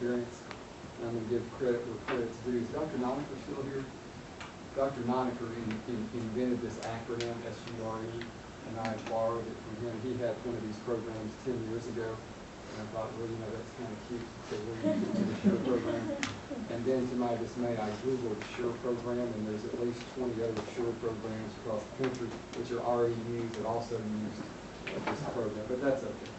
experience. And I'm going to give credit where credit's due. Is Dr. Nonaker still here? Dr. Nonaker invented this acronym, SURE, and I borrowed it from him. He had one of these programs 10 years ago, and I thought, well, you know, that's kind of cute, so we're going to do the SURE program. And then, to my dismay, I Googled the SURE program, and there's at least 20 other SURE programs across the country, which are REUs that also use this program, but that's okay.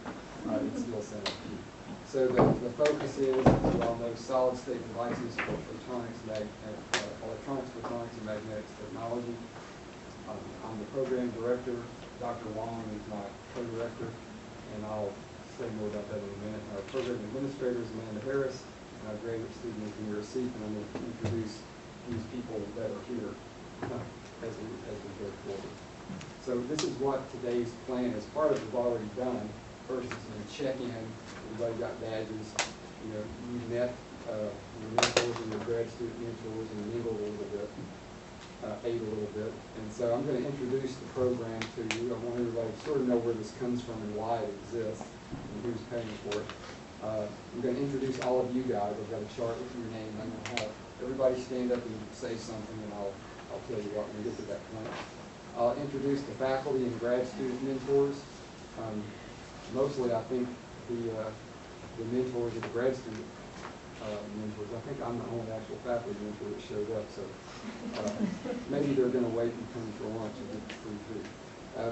It still sounds cute. So the focus is, as you all know, solid-state devices for electronics, photonics, and magnetics technology. I'm the program director. Dr. Wong is my co-director, and I'll say more about that in a minute. Our program administrator is Amanda Harris, and our graduate student is Mira Seif, and I'm going to introduce these people that are here as we go forward. So this is what today's plan is. Part of it we've already done. First is to check in. Everybody got badges. You know, you met your mentors and your grad student mentors and mingled a little bit, ate a little bit. And so I'm going to introduce the program to you. I want everybody to sort of know where this comes from and why it exists and who's paying for it. I'm going to introduce all of you guys. I've got a chart with your name. I'm going to have everybody stand up and say something, and I'll tell you what when we get to that point. I'll introduce the faculty and grad student mentors. Mostly, I think the mentors are the grad student mentors. I think I'm the only actual faculty mentor that showed up, so maybe they're going to wait and come for lunch and get free food.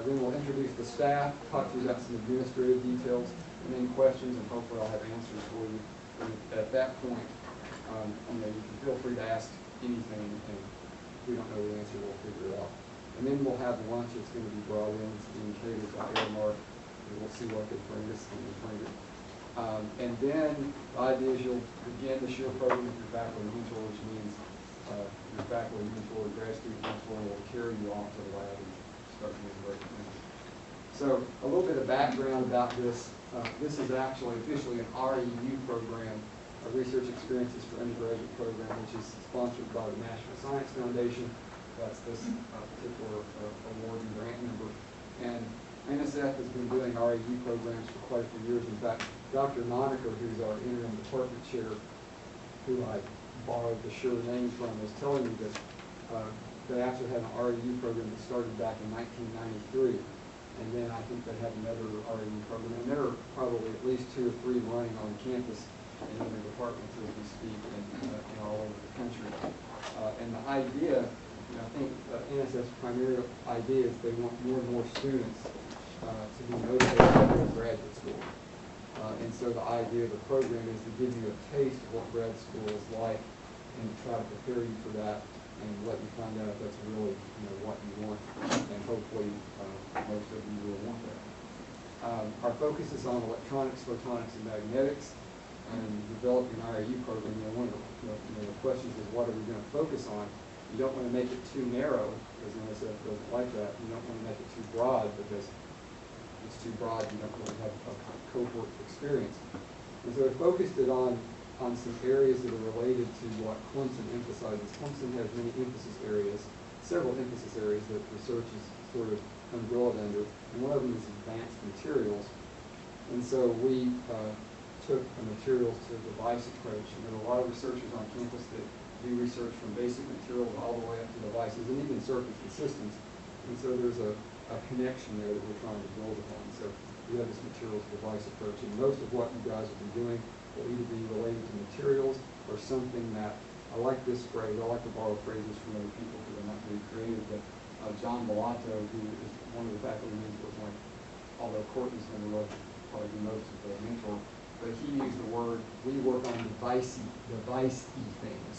Then we'll introduce the staff, talk to you about some administrative details, and then questions, and hopefully I'll have answers for you. And at that point, you know, you can feel free to ask anything, and if we don't know the answer, we'll figure it out. And then we'll have lunch. It's going to be brought in. It's being catered by Airmark. We'll see what they bring us when they bring it. And then the idea is you'll begin the SURE program with your faculty mentor, which means your faculty mentor, grad student mentor, will carry you off to the lab and start doing great things. So a little bit of background about this. This is actually officially an REU program, a Research Experiences for Undergraduate program, which is sponsored by the National Science Foundation. That's this particular award and grant number. And NSF has been doing REU programs for quite a few years. In fact, Dr. Nonaker, who's our interim department chair, who I borrowed the SURE name from, was telling me that they actually had an REU program that started back in 1993. And then I think they have another REU program. And there are probably at least 2 or 3 running on campus in other departments as we speak and all over the country. And the idea, you know, I think NSF's primary idea is they want more and more students to be motivated to go to graduate school. And so the idea of the program is to give you a taste of what grad school is like and try to prepare you for that and let you find out if that's really, you know, what you want. And hopefully most of you will want that. Our focus is on electronics, photonics, and magnetics. And developing an REU program, you know, one of the questions is what are we going to focus on? You don't want to make it too narrow, because NSF doesn't like that. You don't want to make it too broad, because if it's too broad, you don't really have a cohort experience. And so we focused it on some areas that are related to what Clemson emphasizes. Clemson has many emphasis areas, several emphasis areas that research is sort of umbrellaed under, and one of them is advanced materials. And so we took a materials to device approach. And there are a lot of researchers on campus that do research from basic materials all the way up to devices and even circuits and systems. And so there's a connection there that we're trying to build upon. So we have this materials device approach. And most of what you guys have been doing will either be related to materials or something that, I like this phrase, I like to borrow phrases from other people because I'm not very creative, but John Bellato, who is one of the faculty mentors, like, although Courtney's going to probably do most of the mentor, but he used the word, we work on device-y things.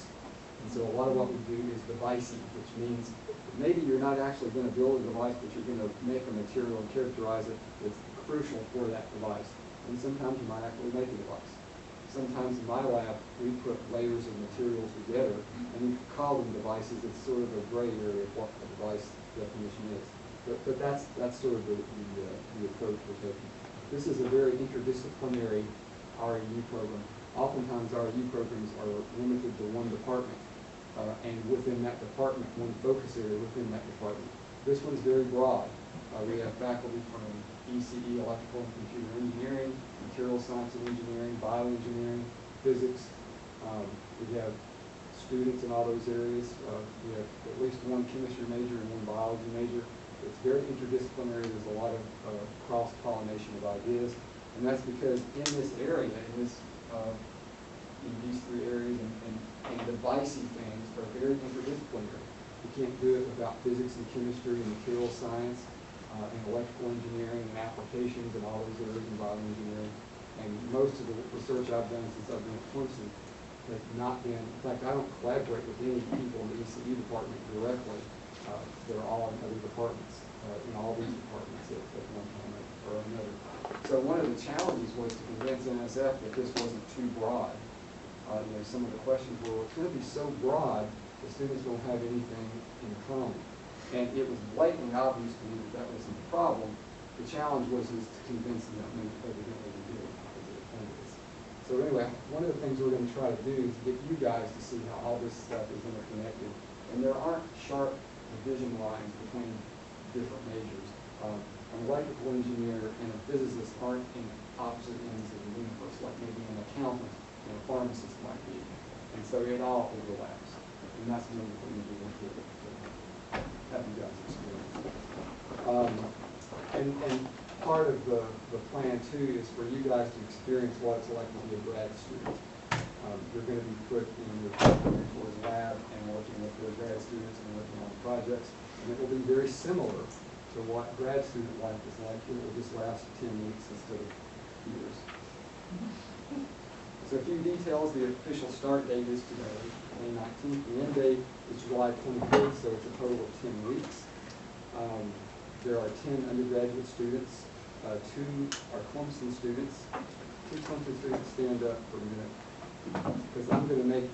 And so a lot of what we do is device-y, which means maybe you're not actually going to build a device, but you're going to make a material and characterize it that's crucial for that device. And sometimes you might actually make a device. Sometimes in my lab, we put layers of materials together, and you could call them devices. It's sort of a gray area of what a device definition is. But that's sort of the approach we're taking. This is a very interdisciplinary REU program. Oftentimes REU programs are limited to one department, and within that department, one focus area within that department. This one's very broad. We have faculty from ECE, electrical and computer engineering, material science and engineering, bioengineering, physics, physics. We have students in all those areas. We have at least one chemistry major and one biology major. It's very interdisciplinary. There's a lot of cross-pollination of ideas, and that's because in this area, in these three areas, and the dicey things are very interdisciplinary. You can't do it without physics and chemistry and material science and electrical engineering and applications and all those areas in bioengineering. And most of the research I've done since I've been at Clemson has not been, in fact, I don't collaborate with any people in the ECU department directly. They're all in other departments, in all these departments at one time or another. So one of the challenges was to convince NSF that this wasn't too broad. Some of the questions were, it's going to be so broad, the students won't have anything in common. And it was blatantly obvious to me that that wasn't the problem. The challenge was to convince them, and evidently we did, because of the candidates. So anyway, one of the things we're going to try to do is get you guys to see how all this stuff is interconnected. And there aren't sharp division lines between different majors. An electrical engineer and a physicist aren't in opposite ends of the universe, like maybe an accountant and a pharmacist might be. And so it all overlaps. And that's one of the things we want to have you guys experience. And part of the plan, too, is for you guys to experience what it's like to be a grad student. You're going to be put in your mentor's lab and working with their grad students and working on projects. And it will be very similar to what grad student life is like. It will just last 10 weeks instead of years. So a few details. The official start date is today, May 19th. The end date is July 25th, so it's a total of 10 weeks. There are 10 undergraduate students. 2 are Clemson students. 2 Clemson students, stand up for a minute, because I'm going to make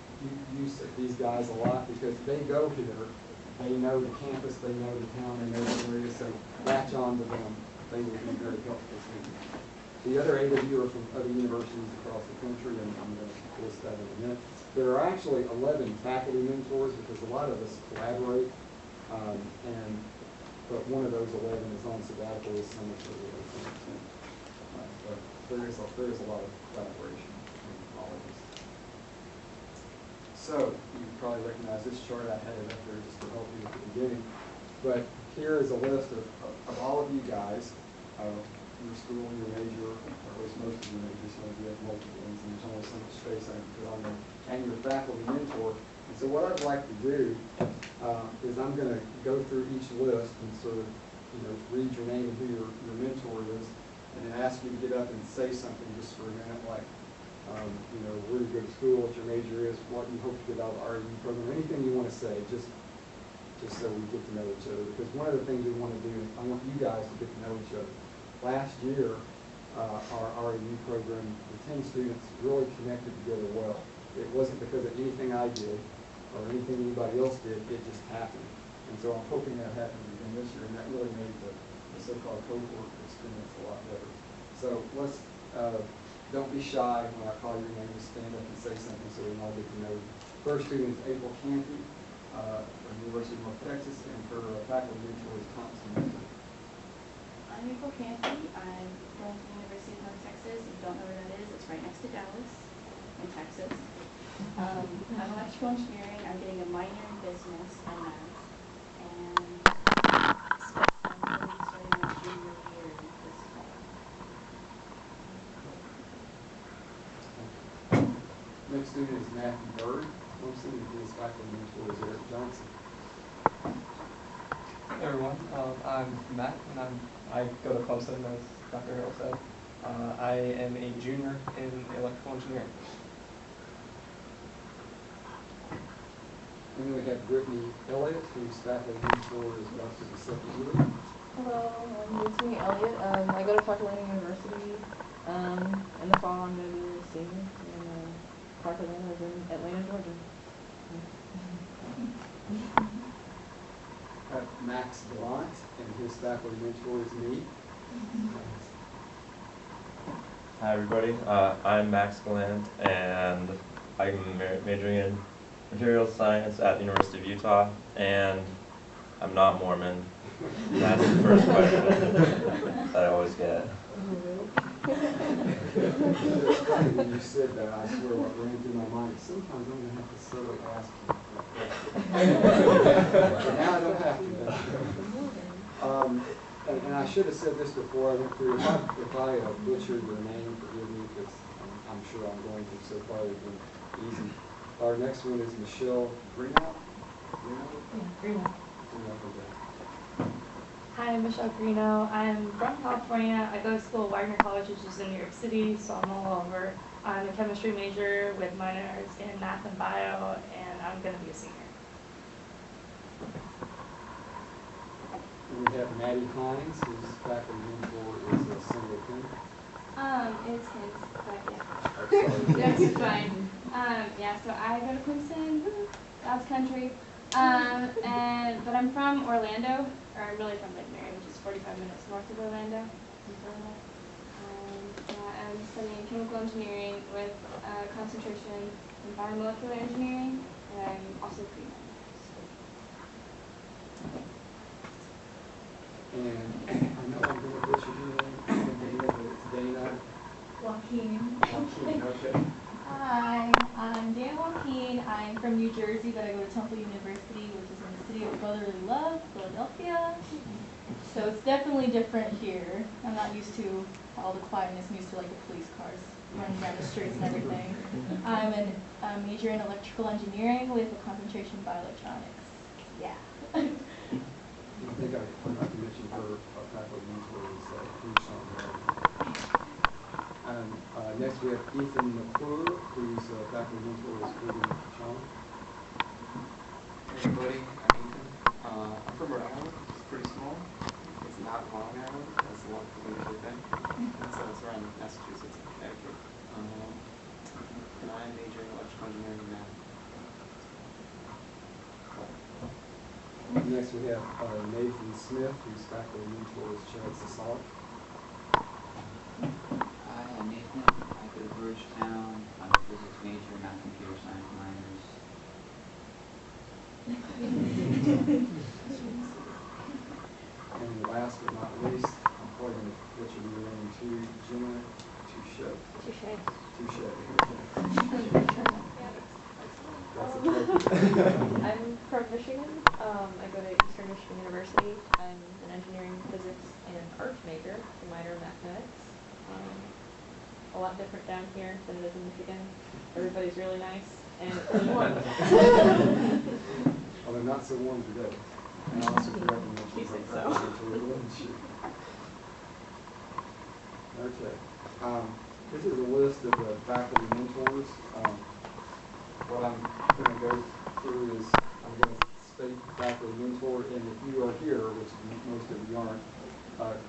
use of these guys a lot because they go here. They know the campus, they know the town, they know the area, so latch on to them. They will be very helpful to you. The other 8 of you are from other universities across the country, and I'm going to list that in a minute. There are actually 11 faculty mentors because a lot of us collaborate, but one of those 11 is on sabbatical this summer, so there is a lot of collaboration between all of us. So you probably recognize this chart. I had it up there just to help you at the beginning. But here is a list of all of you guys, your school, your major, or at least most of your majors, so you have multiple ones, and there's only so much space I can put on there, and your faculty mentor. And so what I'd like to do is I'm going to go through each list and sort of, read your name and who your mentor is, and then ask you to get up and say something just for a minute, like, where you go to school, what your major is, what you hope to get out of the REU program, anything you want to say, just so we get to know each other. Because one of the things we want to do is I want you guys to get to know each other. Last year, our REU program, the 10 students really connected together well. It wasn't because of anything I did or anything anybody else did, it just happened. And so I'm hoping that happens again this year, and that really made the so-called cohort experience a lot better. So let's, don't be shy when I call your name. Just stand up and say something so we can all get to know you. First student is April Campy from the University of North Texas, and her faculty mentor is Thompson. I'm April Campy. I'm going to the University of North Texas. If you don't know where that is, it's right next to Dallas in Texas. I'm electrical engineering. I'm getting a minor in business and math. And I'm going to be starting my junior year this fall. Next student is Matthew Bird. Clemson, and his faculty mentor is Eric Johnson. Hey everyone, I'm Matt, and I go to Clemson, as Dr. Harrell said. I am a junior in electrical engineering. And then we have Brittany Elliott, whose faculty mentor is Dr. Giuseppe. Hello, I'm Brittany Elliott. I go to Park Atlanta University. In the fall, I'm going to be a senior in Park Atlanta, in Atlanta, Georgia. Max Gallant, and his faculty mentor is me. Hi everybody, I'm Max Gallant, and I'm majoring in materials science at the University of Utah, and I'm not Mormon. That's the first question that I always get. It's funny when you said that, I swear what ran through my mind is sometimes I'm going to have to subtly ask you that question. Now I don't have to. And I should have said this before I went through. If I butchered your name, forgive me, because I'm sure I'm going to. So far, it's been easy. Our next one is Michelle Greenow. Greenow. Okay. Hi, I'm Michelle Greenow. I'm from California. I go to school at Wagner College, which is in New York City, so I'm all over. I'm a chemistry major with minors in math and bio, and I'm going to be a senior. And we have Maddie Hines, whose faculty mentor is Cindy Kim. It's his, but yeah. Oh, sorry. Yes, it's fine. Yeah, so I go to Clemson, cross country. But I'm from Orlando, or I'm really from Mid-Mary, which is 45 minutes north of Orlando, in Florida. I'm studying chemical engineering with concentration in biomolecular engineering, and I'm also pre-med. And I know I'm going to butcher your name, but it's Dana. Joaquin. Joaquin, okay. Hi, I'm Dana Joaquin. I'm from New Jersey, but I go to Temple University, which is in the city of brotherly love, Philadelphia. So it's definitely different here. I'm not used to all the quietness. I'm used to like the police cars running down the streets and everything. I'm a major in electrical engineering with a concentration in bioelectronics. Yeah. I think I forgot to mention her faculty mentor is Fluor. Next we have Ethan McClure, whose faculty mentor is Fluor. Hey everybody, I'm Ethan. I'm from Rhode Island. It's pretty small. It's not Long Island, as a lot of people usually think. So it's around Massachusetts and Connecticut. And I'm majoring in electrical engineering and math. Next we have Nathan Smith, whose faculty mentor is Chad Sasalik. Hi, I'm Nathan. I go to Georgetown. I'm a physics major, not computer science minors. And last but not least, I'm probably going to butcher your name too, Jenna Touche. That's a joke. I'm from Michigan. I go to Eastern Michigan University. I'm an engineering, physics, and art major, a minor in mathematics. A lot different down here than it is in Michigan. Everybody's really nice and it's really warm. Although not so warm today. And I also forgot to mention You think her so? faculty mentor. Okay. This is a list of the faculty mentors. What I'm going to go through is I'm going to state faculty mentor, and if you are here, which most of you aren't,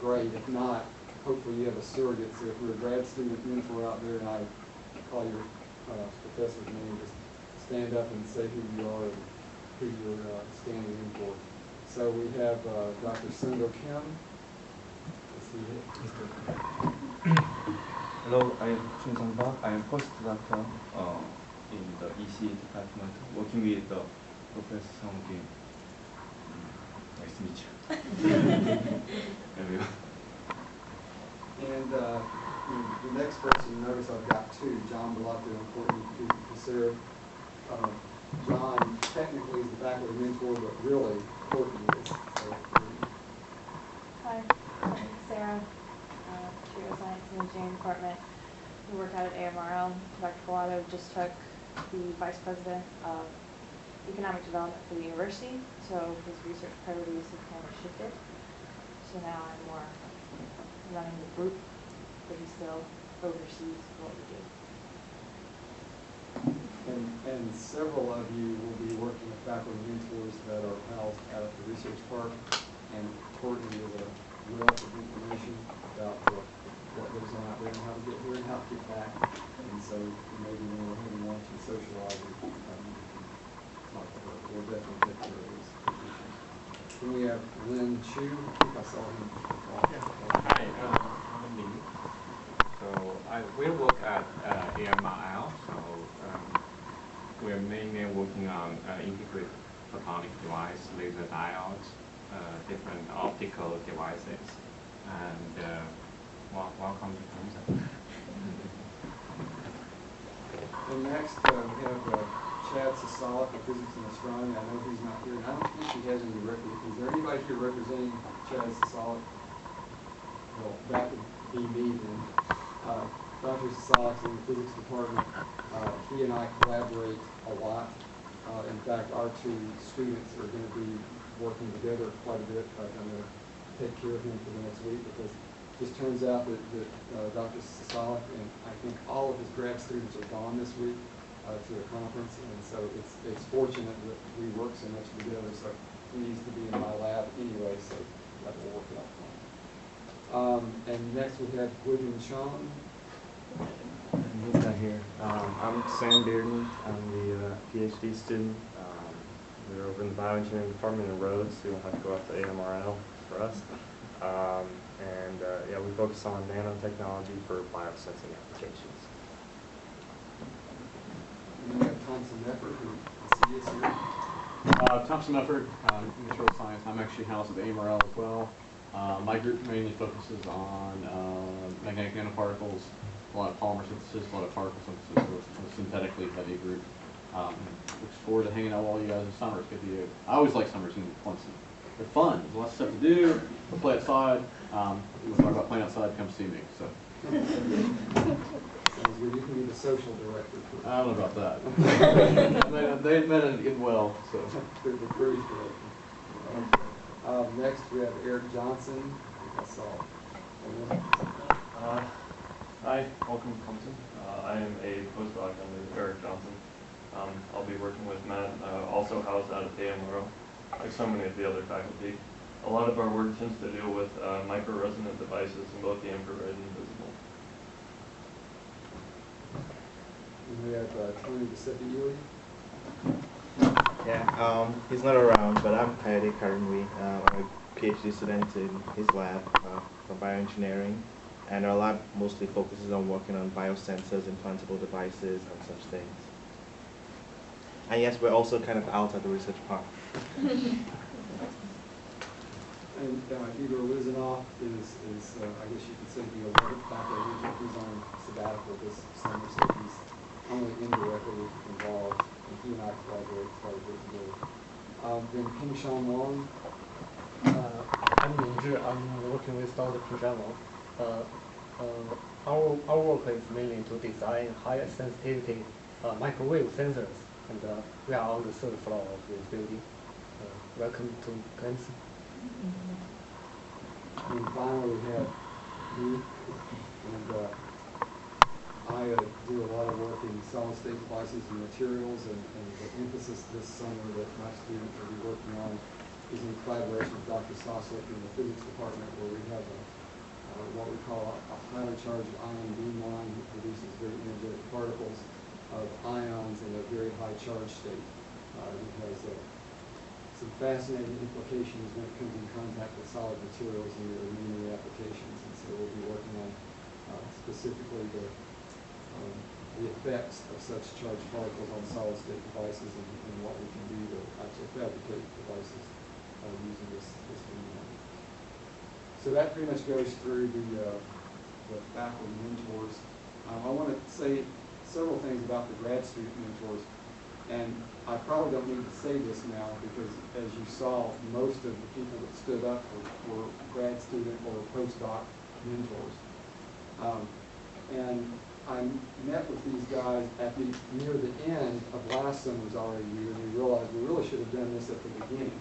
great. If not, hopefully you have a surrogate. So if you're a grad student mentor out there and I call your professor's name, just stand up and say who you are and who you're standing in for. So we have Dr. Sundar Kim. Let's see here. Hello, I am Chun Sang Park. I am postdoctor in the EC department, working with Professor Song Kim. Nice to meet you. There we go. And the next person, notice I've got two, John Bellotto and Courtney Kucera. John technically is the faculty mentor, but really Courtney is. So, Hi, I'm Sarah, Material Science and Engineering Department. We work out at AMRL. Dr. Bellotto just took the Vice President of Economic Development for the university, so his research priorities have kind of shifted. So now I'm more running the group, but he still oversees what we do. and several of you will be working with faculty mentors that are housed out at the research park, and Courtney is a wealth of information about what goes on out there and how to get here and how to get back. And so maybe when we're having lunch and socializing, you can talk to her. We'll definitely take care of those issues. Then we have Lynn Chu. I think I saw him. Hi, I'm Lee. So I will work at AMRL. So we're mainly working on integrated photonic device, laser diodes, different optical devices, and welcome to Clemson. And next, we have Chad Sasalik of Physics and Astronomy. I know he's not here, and I don't think he has any is there anybody here representing Chad Sasalik? Well, that would be me then. Dr. Sasalik's in the physics department. He and I collaborate a lot. In fact, our two students are going to be working together quite a bit. I'm going to take care of him for the next week because it just turns out that Dr. Sasalik and I think all of his grad students are gone this week to a conference, and so it's fortunate that we work so much together. So he needs to be in my lab anyway, so that will work out fine. And next we have William Sean. He's not here. I'm Sam Bearden. I'm the PhD student. We're over in the bioengineering department in Rhodes, so we don't have to go out to AMRL for us. Yeah, we focus on nanotechnology for biosensing applications. And we have Thompson Effort, who I see is here. Thompson Effort, material science. I'm actually housed at AMRL as well. My group mainly focuses on magnetic nanoparticles, a lot of polymer synthesis, a lot of particle synthesis. So it's a synthetically heavy group. Looks forward to hanging out with all you guys in summer. It's good to be. I always like summers in Clemson. They're fun. There's lots of stuff to do. We'll play outside. If you talk about playing outside, come see me. So. Sounds good. You can be the social director. I don't know about that. they met it get well. So. The cruise director. Next we have Eric Johnson. I think I saw. Hi, welcome to Clemson. I am a postdoc under Eric Johnson. I'll be working with Matt, also housed out at AMRO, like so many of the other faculty. A lot of our work tends to deal with micro-resonant devices in both the infrared and visible. And we have Tony Giuseppe. Yeah, he's not around, but I'm Coyote currently. I'm a PhD student in his lab for bioengineering, and our lab mostly focuses on working on biosensors, implantable devices, and such things. And yes, we're also kind of out at the research part. And Igor Lizanoff is I guess you could say, the 11th faculty. He's on sabbatical this summer, so he's only indirectly involved, and he and I collaborate quite a bit together. Then Ping Shan Wang. I'm Ming. I'm working with Dr. Ping Shan Wang. Our work is mainly to design high sensitivity microwave sensors, and we are on the third floor of this building. Welcome to Clemson. And finally we have me, and I do a lot of work in solid-state devices and materials, and the emphasis this summer that my students will be working on is in collaboration with Dr. Soslik in the physics department, where we have what we call a highly charged ion beam line that produces very energetic particles of ions in a very high charge state. It has some fascinating implications when it comes in contact with solid materials in your many applications, and so we'll be working on specifically the effects of such charged particles on solid-state devices and what we can do to actually fabricate devices using this beam. So that pretty much goes through the faculty mentors. I want to say several things about the grad student mentors. And I probably don't need to say this now because, as you saw, most of the people that stood up were grad student or postdoc mentors. And I met with these guys near the end of last summer's RAU, and we realized we really should have done this at the beginning.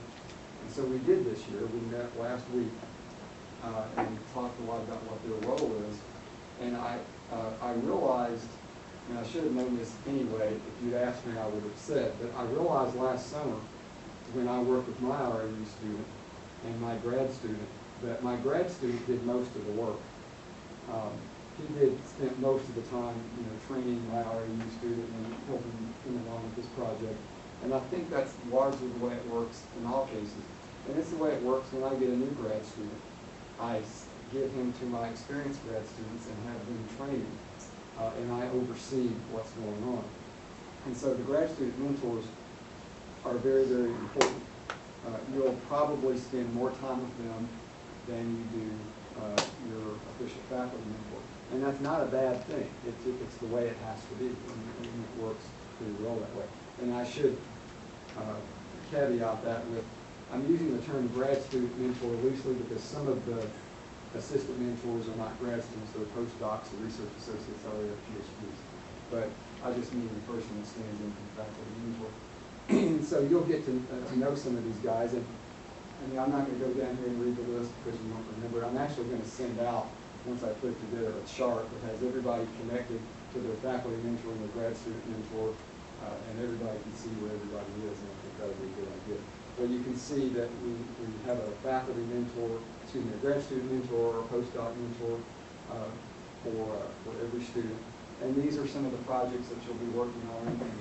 And so we did this year. We met last week and talked a lot about what their role is. And I realized, and I should have known this anyway, if you'd asked me, I would have said, but I realized last summer when I worked with my RAU student and my grad student, that my grad student did most of the work. He spent most of the time, training my RAU student and helping him along with this project. And I think that's largely the way it works in all cases. And it's the way it works when I get a new grad student. I give him to my experienced grad students and have them train him. And I oversee what's going on. And so the grad student mentors are very, very important. You'll probably spend more time with them than you do your official faculty mentor. And that's not a bad thing. It's the way it has to be, and it works pretty well that way. And I should caveat that with, I'm using the term grad student mentor loosely because some of the assistant mentors are not grad students, they're postdocs or research associates, or their PhDs. But I just mean the person that stands in for the faculty mentor. And so you'll get to know some of these guys. And I mean, I'm not going to go down here and read the list because you won't remember. I'm actually going to send out, once I put it together, a chart that has everybody connected to their faculty mentor and their grad student mentor, and everybody can see where everybody is, and I think that would be a good idea. But you can see that we have a faculty mentor, excuse me, a grad student mentor or a postdoc mentor for every student. And these are some of the projects that you'll be working on. And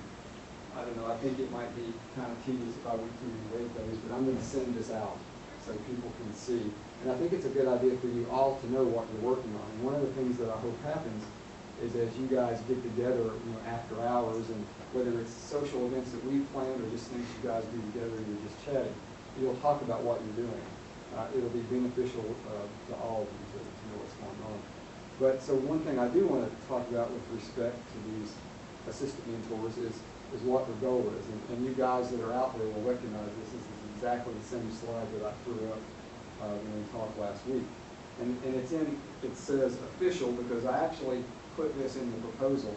I don't know, I think it might be kind of tedious if I went through and rate those, but I'm going to send this out so people can see. And I think it's a good idea for you all to know what you're working on. And one of the things that I hope happens is as you guys get together, after hours, and whether it's social events that we've planned or just things you guys do together and you're just chatting, you'll talk about what you're doing. It'll be beneficial to all of you to know what's going on. But so one thing I do want to talk about with respect to these assistant mentors is what their goal is. And you guys that are out there will recognize this. This is exactly the same slide that I threw up when we talked last week. And it says official because I actually put this in the proposal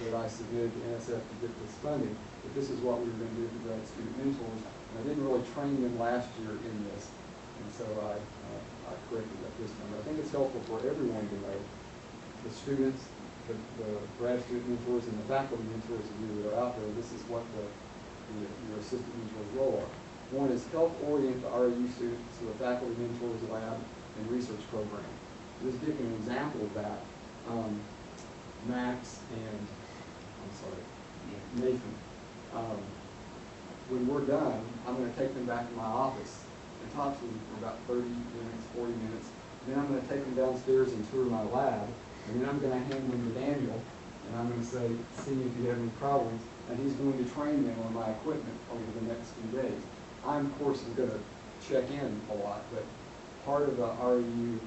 that I submitted to NSF to get this funding, that this is what we were going to do for grad student mentors. And I didn't really train them last year in this, and so I corrected that this time. I think it's helpful for everyone to know, the students, the grad student mentors, and the faculty mentors of you that are out there, this is what your assistant mentor's role are. One is help orient the REU students to the faculty mentors lab and research program. Just give you an example of that. Max and, Nathan. When we're done, I'm going to take them back to my office and talk to them for about 30 minutes, 40 minutes. Then I'm going to take them downstairs and tour my lab. And then I'm going to hand them to Daniel, and I'm going to say, see if you have any problems. And he's going to train them on my equipment over the next few days. I'm, of course, going to check in a lot, but part of the REU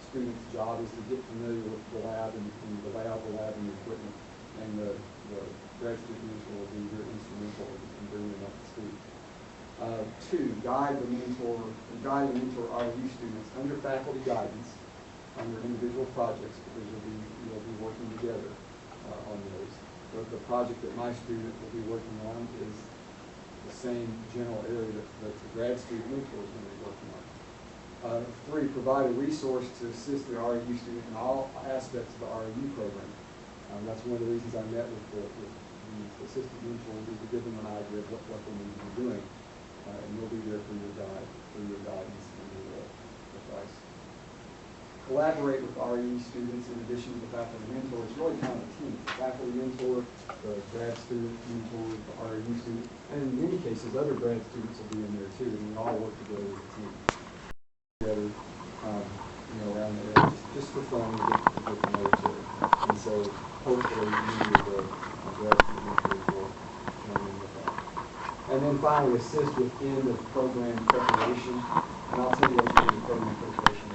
student's job is to get familiar with the lab and the layout of the lab and the equipment. And the grad student mentor will be very instrumental in bringing them up to speed. Two, guide and mentor REU students under faculty guidance on your individual projects, because you'll be working together on those. The project that my student will be working on is the same general area that the grad student mentor is going to be working on. Three, provide a resource to assist the REU student in all aspects of the REU program. That's one of the reasons I met with the assistant mentor, is to give them an idea of what they need to be doing. And you'll be there for your guidance and your advice. Collaborate with REU students in addition to the faculty mentor. It's really kind of a team. The faculty mentor, the grad student mentor, the REU student, and in many cases other grad students will be in there too, and we all work together as a team. Together, around the edges, just for fun, to get to know each other. And so hopefully you the grad student mentors will join in with that. And then finally, assist with end of program preparation. And I'll tell you what you do in program preparation.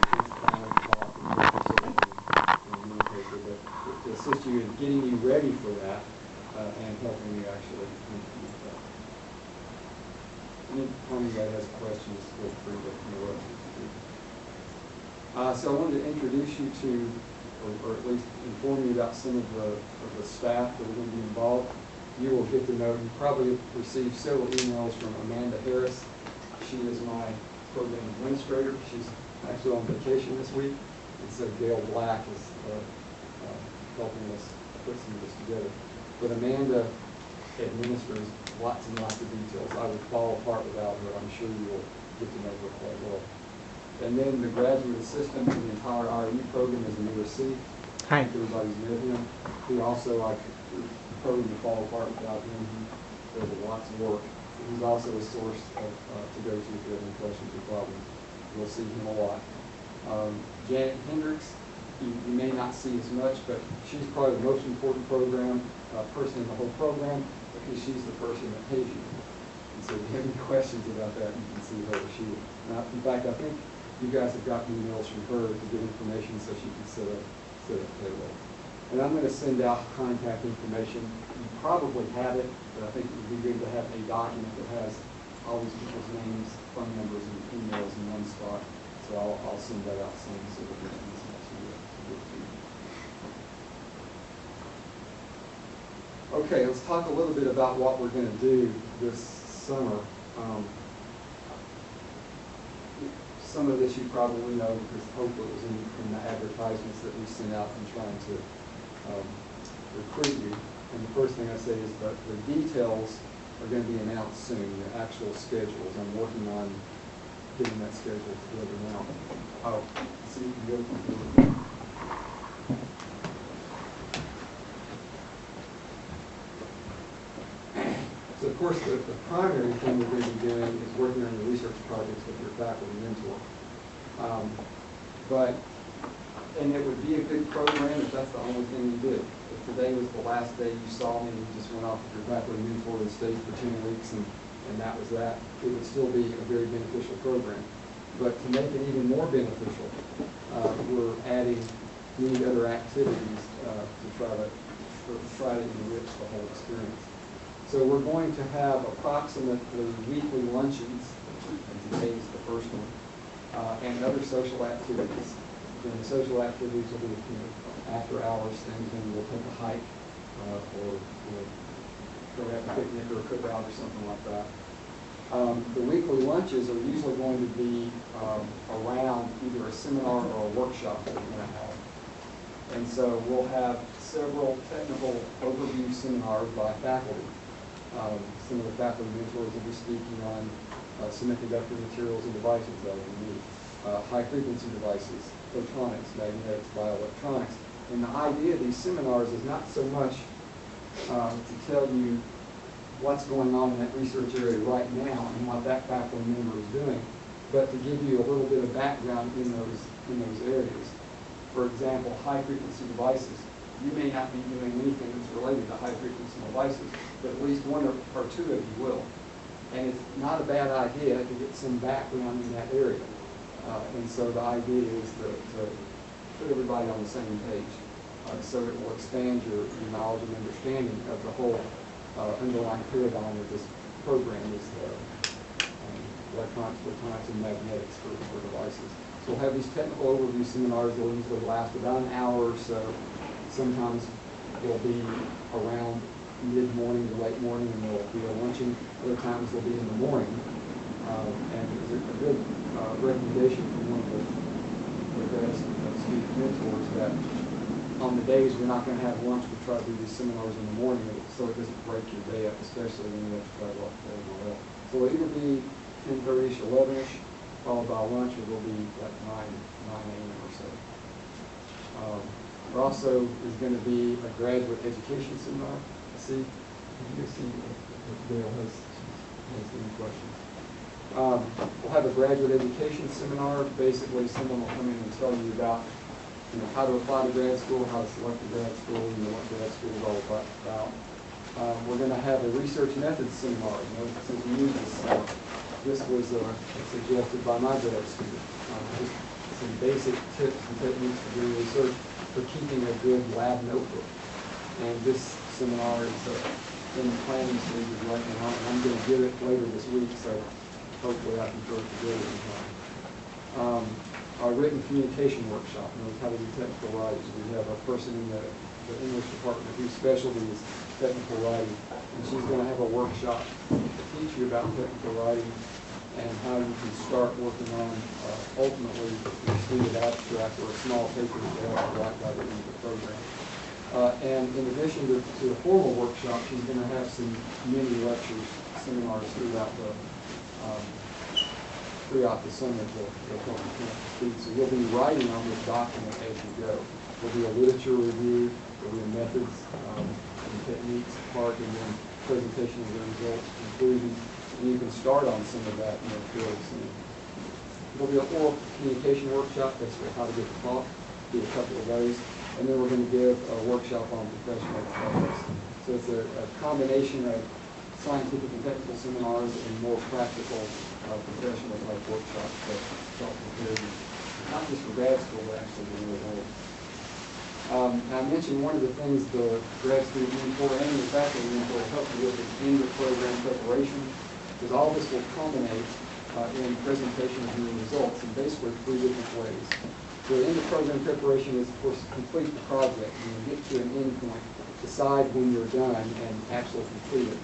To assist you in getting you ready for that and helping you actually implement that. Anybody has questions, feel free to interrupt. So I wanted to introduce you to, or at least inform you about some of the staff that are going to be involved. You will get to know, you probably have received several emails from Amanda Harris. She is my program administrator. She's actually on vacation this week. And so Gail Black is helping us put some of this together. But Amanda administers lots and lots of details. I would fall apart without her. I'm sure you will get to know her quite well. And then the graduate assistant for the entire REU program is Amir C. Hi. Everybody's met him. He also, I could probably fall apart without him. He does lots of work. He's also a source to go to if you have any questions or problems. You'll see him a lot. Janet Hendricks, you may not see as much, but she's probably the most important program person in the whole program, because she's the person that pays you. And so if you have any questions about that, you can see her. In fact, I think you guys have got emails from her to get information so she can set up payroll. And I'm going to send out contact information. You probably have it, but I think it would be good to have a document that has all these people's names, phone numbers, and emails in one spot. So I'll send that out soon so that it's easy to get to you. Okay, let's talk a little bit about what we're going to do this summer. Some of this you probably know because hopefully it was in the advertisements that we sent out in trying to recruit you. And the first thing I say is that the details are going to be announced soon, the actual schedules. I'm working on getting that schedule together now. Oh, see, you can go through. So of course, the primary thing we're going to be doing is working on your research projects with your faculty mentor. And it would be a good program if that's the only thing you do. If today was the last day you saw me and you just went off with your faculty mentor and stayed for 10 weeks and that was that, it would still be a very beneficial program. But to make it even more beneficial, we're adding many other activities to try to enrich the whole experience. So we're going to have approximately weekly luncheons, and today is the first one, and other social activities. And the social activities will be after hours things, maybe we'll take a hike or go have a picnic or a cookout or something like that. The weekly lunches are usually going to be around either a seminar or a workshop that we're going to have. And so we'll have several technical overview seminars by faculty. Some of the faculty mentors will be speaking on semiconductor materials and devices that we need, high-frequency devices, photonics, magnetics, bioelectronics. And the idea of these seminars is not so much to tell you what's going on in that research area right now and what that faculty member is doing, but to give you a little bit of background in those areas. For example, high-frequency devices. You may not be doing anything that's related to high-frequency devices, but at least one or two of you will. And it's not a bad idea to get some background in that area. And so the idea is to put everybody on the same page. So it will expand your knowledge and understanding of the whole underlying paradigm of this program is electronics, photonics, and magnetics for devices. So we'll have these technical overview seminars. They'll usually last about an hour or so. Sometimes they'll be around mid-morning to late morning, and they'll be a luncheon. Other times they'll be in the morning. And there's a good recommendation from one of the best student mentors that on the days we're not going to have lunch, we try to do these seminars in the morning so it doesn't break your day up, especially when you have to travel up there and all that. So it'll either be 10:30ish, 11ish, followed by lunch, or it'll be like 9 a.m. or so. There also is going to be a graduate education seminar. See, you can see if Dale has any questions. We'll have a graduate education seminar. Basically, someone will come in and tell you about how to apply to grad school, how to select a grad school, what grad school is all about. We're going to have a research methods seminar. Since we use this was suggested by my grad student. Just some basic tips and techniques for doing research for keeping a good lab notebook. And this seminar is in the planning stages right now, and I'm going to give it later this week, so hopefully I can throw it together in time. Our written communication workshop, how to do technical writing. We have a person in the English department whose specialty is technical writing, and she's going to have a workshop to teach you about technical writing and how you can start working on ultimately a student abstract or a small paper that you have to write by the end of the program. And in addition to the formal workshop, she's going to have some mini lectures, seminars throughout the summer to help you connect the students. So you'll be writing on this document as you go. There'll be a literature review, there'll be methods and techniques part, and then presentation of the results, conclusion. And you can start on some of that fairly soon. There'll be an oral communication workshop, basically how to get to talk, do a couple of those. And then we're going to give a workshop on professional ethics. So it's a combination of scientific and technical seminars and more practical professional type workshops that help prepare you, not just for grad school, but actually in the real world. I mentioned one of the things the grad student mentor and the faculty mentor will help you with is end of program preparation, because all this will culminate in presentation of your results in basically 3 different ways. So end of program preparation is, of course, complete the project. When you get to an end point, decide when you're done and actually complete it.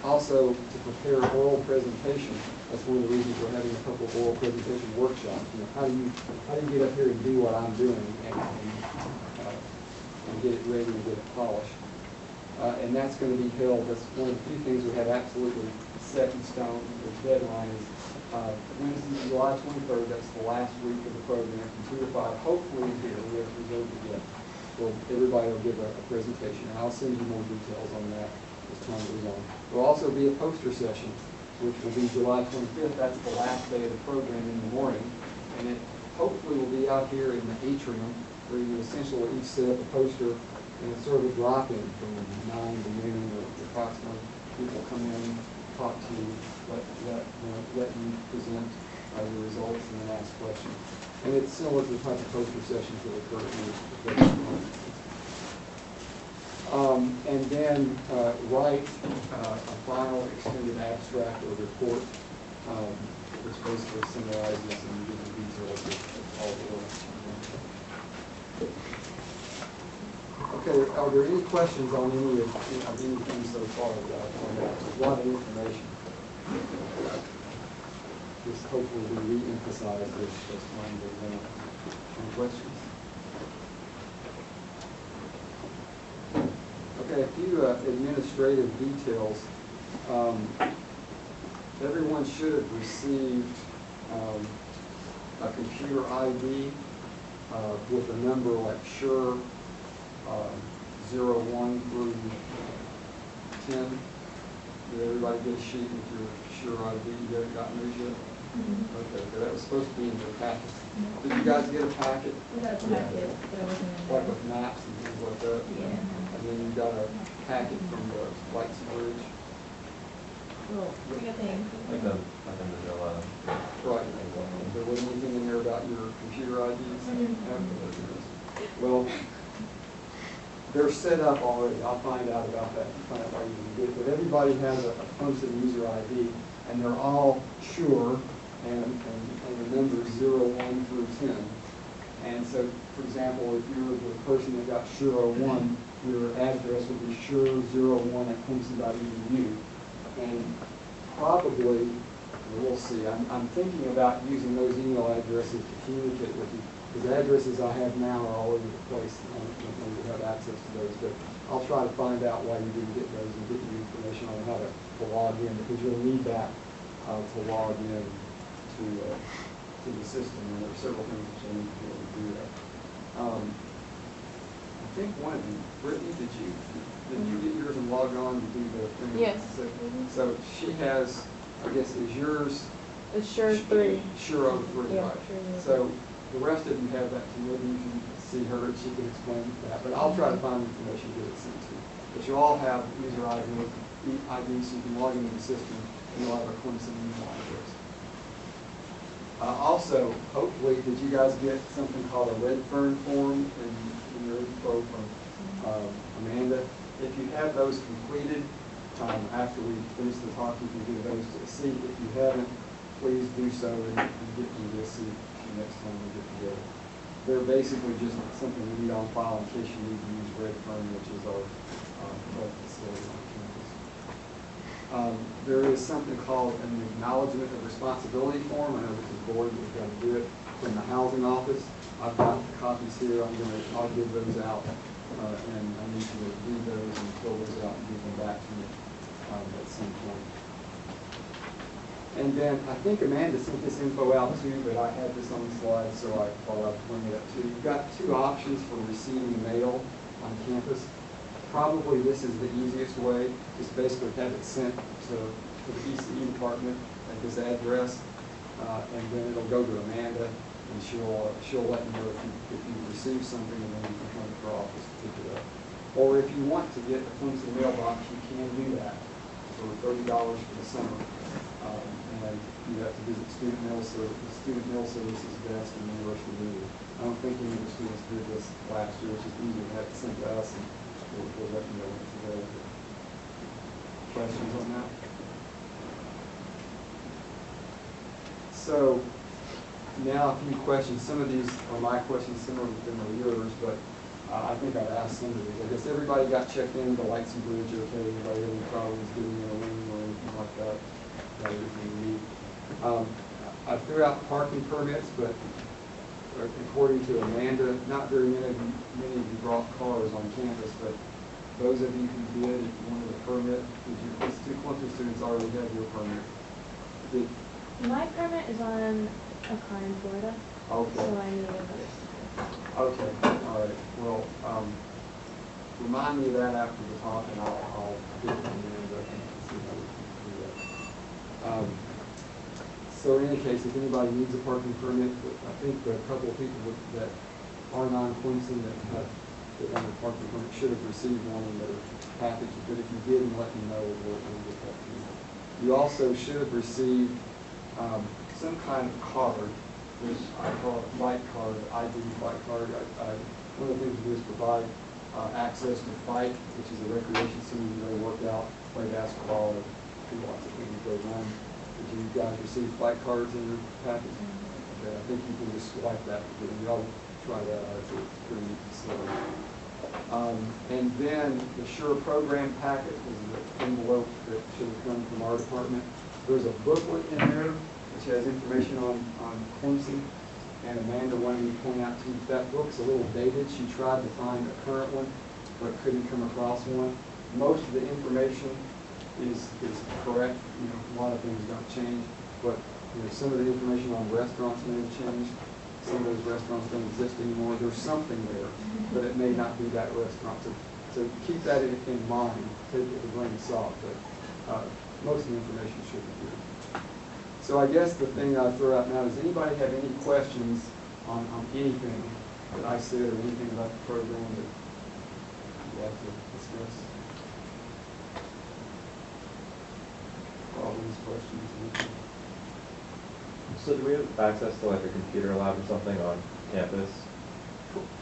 Also, to prepare oral presentation, that's one of the reasons we're having a couple of oral presentation workshops. You know, how do you get up here and do what I'm doing and get it ready and get it polished? And that's going to be held. That's one of the few things we have absolutely set in stone. The deadline is Wednesday, July 23rd. That's the last week of the program from 2 to 5. Hopefully here. We haven't reserved it yet. Well, everybody will give a presentation, and I'll send you more details on that as time goes on. There will also be a poster session, which will be July 25th. That's the last day of the program in the morning, and it hopefully will be out here in the atrium, where you essentially will each set up a poster, and it's sort of a drop-in from 9 to noon, or approximately. People come in, talk to you, let you present your results, and then ask questions. And it's similar to the type of poster sessions that occur in the and then write a final extended abstract or report, which basically summarizes and gives the details of all the work. Okay, are there any questions on any of anything so far that I've pointed out? There's a lot of information. Just hopefully we re-emphasize this as time goes on. Any questions? Okay, a few administrative details. Everyone should have received a computer ID with a number like SURE 01 through 10. Did everybody get a sheet with your SURE ID? You haven't gotten those yet? Okay, that was supposed to be in your packet. Did you guys get a packet? We got a packet, but it wasn't in there. Like with maps and things like that? Yeah. And then you got a packet from the Lights and Bridge? Little thing. Like a Manila. Right. There wasn't anything in there about your computer IDs? Okay. Well, they're set up already. I'll find out about that and find out why you didn't get it. But everybody has a Clemson user ID, and they're all SURE, and the numbers 01 through 10. And so, for example, if you're the person that got SURE 01, your address would be sure01@clemson.edu. And probably, we'll see, I'm thinking about using those email addresses to communicate with you, because the addresses I have now are all over the place. I don't know if you have access to those, but I'll try to find out why you didn't get those and get you information on how to log in, because you'll need that to log in to the system, and there are several things that you'll need to be able to do that. I think one of you, Brittany, did you get yours and log on to do the thing? Yes. So she has, I guess, is yours? It's SURE 3. SURE 03, Yeah, right. SURE 03. So the rest of you have that too. Maybe you can see her and she can explain that. But I'll try to find information to get it sent to you. But you all have user IDs so you can log into the system, and you'll have a Clemson email address. Also, hopefully, did you guys get something called a Redfern form in your info from Amanda? If you have those completed, after we finish the talk, you can give those to see. If you haven't, please do so and get me this next time we get together. They're basically just something we need on file in case you need to use Redfern, which is our facility on campus. There is something called an acknowledgement of responsibility form. I know this is board, but we've got to do it from the housing office. I've got the copies here. I'll give those out, and I need you to read those and fill those out and give them back to me at some point. And then I think Amanda sent this info out too, but I had this on the slide, so I thought I'd bring it up too. You've got 2 options for receiving mail on campus. Probably this is the easiest way. Just basically have it sent to the ECE department at this address, and then it'll go to Amanda, and she'll let you know if you receive something, and then you can come to her office to pick it up. Or if you want to get a Clemson mailbox, you can do that for $30 for the summer. And you have to visit Student Mail Service. The Student Mail Service is best in the University of Louisville. I don't think any of the students did this last year. It's just easier to have it sent to us, and we'll let you know when it's available. Questions on that? So now a few questions. Some of these are my questions, some of them are yours, but I think I've asked some of these. I guess everybody got checked in, the lights and bridge okay, anybody have any problems getting in a room or anything like that? That everything you need. I threw out parking permits, but according to Amanda, not very many of you brought cars on campus, but those of you who did, if you wanted a permit, these two Clemson students already have your permit. My permit is on a car in Florida, Okay. so I need another sticker. Okay, all right. Well, remind me of that after the talk, and I'll get it from Amanda and see how we can do that. So in any case, if anybody needs a parking permit, I think a couple of people that are non-Clemson that want a parking permit should have received one in their package, but if you didn't, let me know, we'll get that to you. You also should have received some kind of card, which I call it Fight Card, ID Fight Card. One of the things we do is provide access to Fight, which is a recreation center. You go work out, play basketball, or do lots of things go run. Did you guys receive Fight Cards in your package? Okay, I think you can just swipe that, and y'all try that out. It's a pretty neat facility. And then the Sure program packet was the envelope that should have come from our department. There's a booklet in there which has information on Clemson, and Amanda wanted me to point out to you that book's a little dated. She tried to find a current one, but couldn't come across one. Most of the information is correct. You know, a lot of things don't change, but some of the information on restaurants may have changed. Some of those restaurants don't exist anymore. There's something there, but it may not be that restaurant. So keep that in mind. Take it with a grain of salt, but most of the information should be good. So I guess the thing I throw out now, does anybody have any questions on anything that I said or anything about the program that you'd like to discuss? Problems, questions, anything? So do we have access to like a computer lab or something on campus?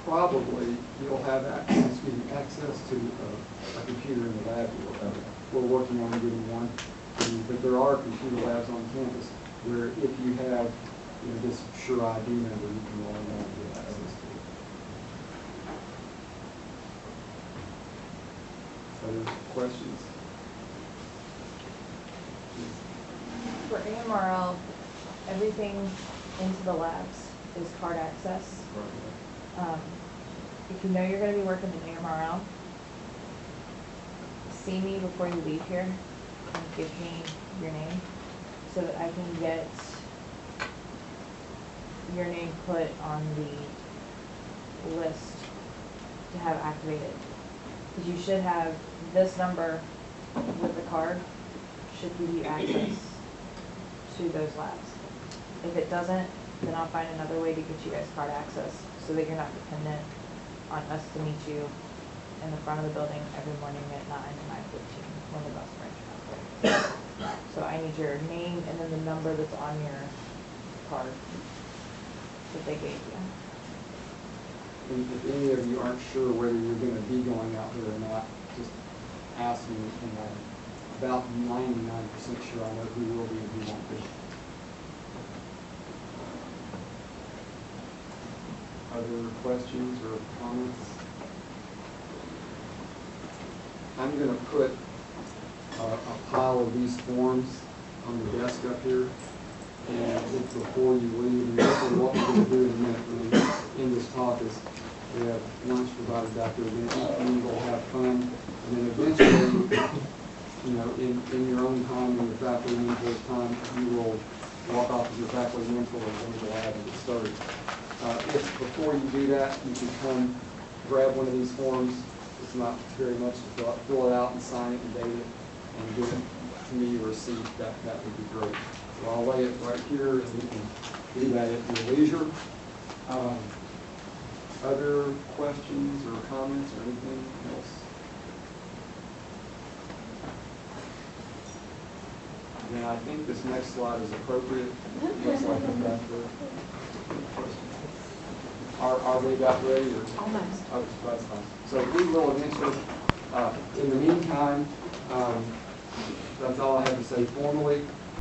Probably you'll have access to a computer in the lab. We're working on getting one, but there are computer labs on campus where if you have this Sure ID number, you can log on and get access to it. Other questions? For AMRL, everything into the labs is card access. If you know you're going to be working in AMRL, see me before you leave here and give me your name so that I can get your name put on the list to have activated. Because you should have this number with the card should give you access to those labs. If it doesn't, then I'll find another way to get you guys card access so that you're not dependent on us to meet you in the front of the building every morning at 9 and 9:15 when the bus brings you. So I need your name and then the number that's on your card that they gave you. And if any of you aren't sure whether you're going to be going out there or not, just ask me, and I'm about 99% sure I know who will be and who won't be. Other questions or comments? I'm going to put a pile of these forms on the desk up here, and before you leave, and what we're going to do in a minute when we end this talk is we have lunch provided back there, and we'll have fun, and then eventually, in your own time, in your faculty mentor's time, you will walk off as your faculty mentor and go to the lab and get started. If before you do that, you can come grab one of these forms. It's not very much to fill it out and sign it and date it and give it to me or receipt. That would be great. So I'll lay it right here, and you can do that at your leisure. Other questions or comments or anything else? Then I think this next slide is appropriate. Looks like it's back there. Are they about ready or? Almost. Oh, that's fine. So we will eventually, in the meantime, that's all I have to say formally.